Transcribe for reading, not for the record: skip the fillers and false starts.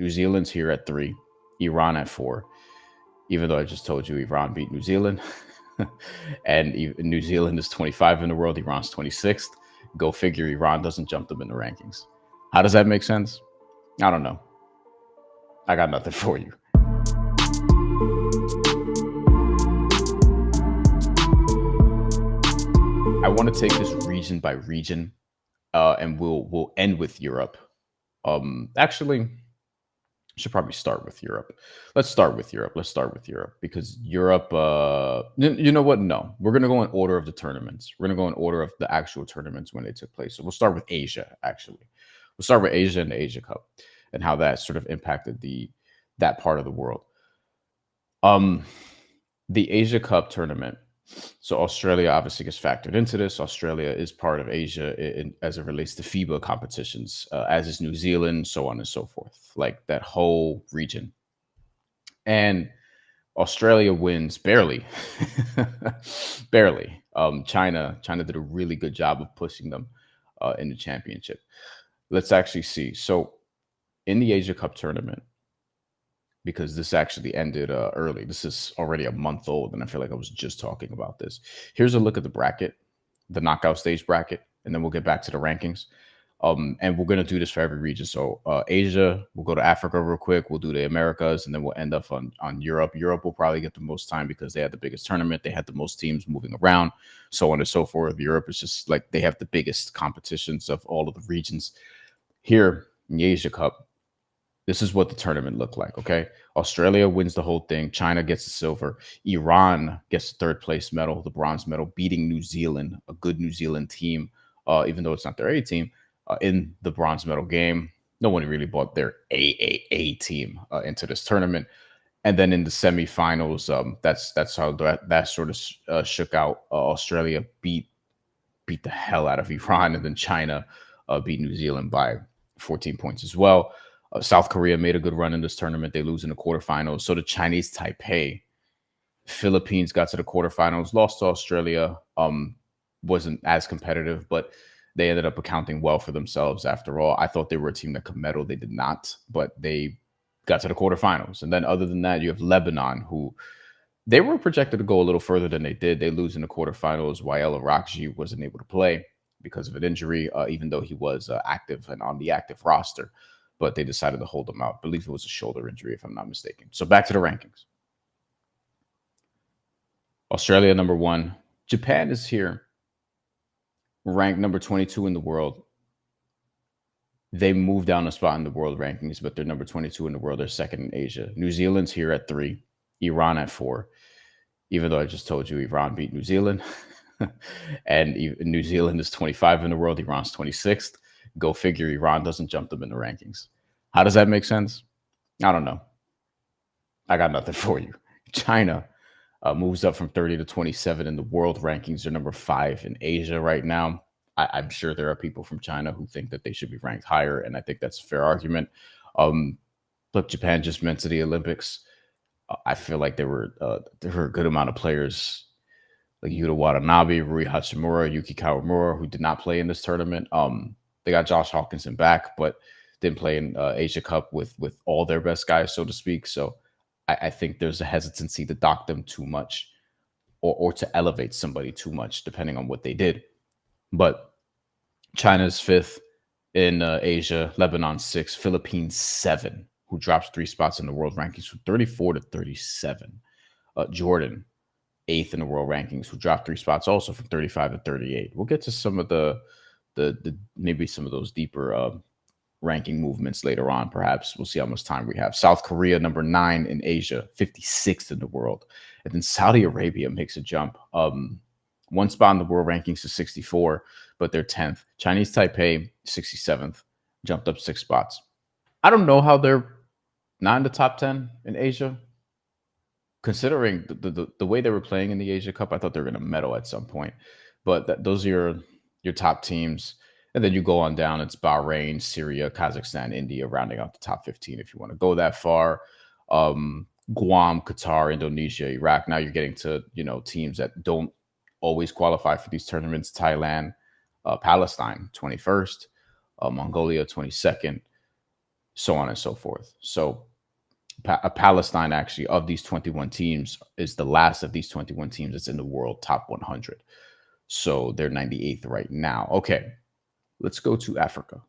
New Zealand's here at 3, Iran at 4. Even though I just told you Iran beat New Zealand, and New Zealand is 25 in the world, Iran's 26th. Go figure, Iran doesn't jump them in the rankings. How does that make sense? I don't know. I got nothing for you. I want to take this region by region, and we'll end with Europe. Actually, should probably start with Europe. Let's start with Europe because Europe. You know what? No, we're gonna go in order of the tournaments. We're gonna go in order of the actual tournaments when they took place. So we'll start with Asia. Actually, we'll start with Asia and the Asia Cup and how that sort of impacted that part of the world. The Asia Cup tournament. So Australia obviously gets factored into this. Australia is part of Asia as it relates to FIBA competitions, as is New Zealand, so on and so forth, like that whole region. And Australia wins barely, barely. China did a really good job of pushing them in the championship. Let's actually see. So in the Asia Cup tournament, because this actually ended early. This is already a month old, and I feel like I was just talking about this. Here's a look at the bracket, the knockout stage bracket, and then we'll get back to the rankings. And we're going to do this for every region. So Asia, we'll go to Africa real quick. We'll do the Americas, and then we'll end up on Europe. Europe will probably get the most time because they had the biggest tournament. They had the most teams moving around, so on and so forth. Europe is just like they have the biggest competitions of all of the regions. Here in the Asia Cup, this is what the tournament looked like, okay? Australia wins the whole thing. China gets the silver. Iran gets the third place medal, the bronze medal, beating New Zealand, a good New Zealand team, even though it's not their A team, in the bronze medal game. No one really bought their AAA team into this tournament. And then in the semifinals, that's how that sort of shook out. Australia beat the hell out of Iran, and then China beat New Zealand by 14 points as well. South Korea made a good run in this tournament. They lose in the quarterfinals. So the Chinese Taipei, Philippines got to the quarterfinals, lost to Australia. Wasn't as competitive, but they ended up accounting well for themselves after all. I thought they were a team that could medal. They did not, but they got to the quarterfinals. And then other than that, you have Lebanon, who they were projected to go a little further than they did. They lose in the quarterfinals. Wael Arakji wasn't able to play because of an injury, even though he was active and on the active roster. But they decided to hold him out. I believe it was a shoulder injury, if I'm not mistaken. So back to the rankings. Australia, number 1. Japan is here, ranked number 22 in the world. They moved down a spot in the world rankings, but they're number 22 in the world. They're second in Asia. New Zealand's here at 3, Iran at 4. Even though I just told you Iran beat New Zealand, and New Zealand is 25 in the world. Iran's 26th. Go figure, Iran doesn't jump them in the rankings. How does that make sense? I don't know. I got nothing for you. China moves up from 30 to 27 in the world rankings. They're number 5 in Asia right now. I'm sure there are people from China who think that they should be ranked higher, and I think that's a fair argument. Look, Japan just went to the Olympics. I feel like there were a good amount of players like Yuta Watanabe, Rui Hachimura, Yuki Kawamura, who did not play in this tournament. They got Josh Hawkinson back, but didn't play in Asia Cup with all their best guys, so to speak. So I think there's a hesitancy to dock them too much or to elevate somebody too much, depending on what they did. But China's 5th in Asia, Lebanon 6th, Philippines 7, who drops 3 spots in the world rankings from 34 to 37. Jordan 8th in the world rankings, who dropped 3 spots also from 35 to 38. We'll get to some of the maybe some of those deeper ranking movements later on. Perhaps we'll see how much time we have. South Korea, number 9 in Asia, 56th in the world, and then Saudi Arabia makes a jump. 1 spot in the world rankings to 64, but they're 10th. Chinese Taipei, 67th, jumped up 6 spots. I don't know how they're not in the top 10 in Asia, considering the way they were playing in the Asia Cup. I thought they were going to medal at some point, but those are your top teams. And then you go on down, it's Bahrain, Syria, Kazakhstan, India, rounding out the top 15 if you want to go that far. Guam, Qatar, Indonesia, Iraq. Now you're getting to, teams that don't always qualify for these tournaments. Thailand, Palestine, 21st, Mongolia, 22nd. so on and so forth. So Palestine, actually, of these 21 teams, is the last of these 21 teams that's in the world top 100. So they're 98th right now. Okay, let's go to Africa.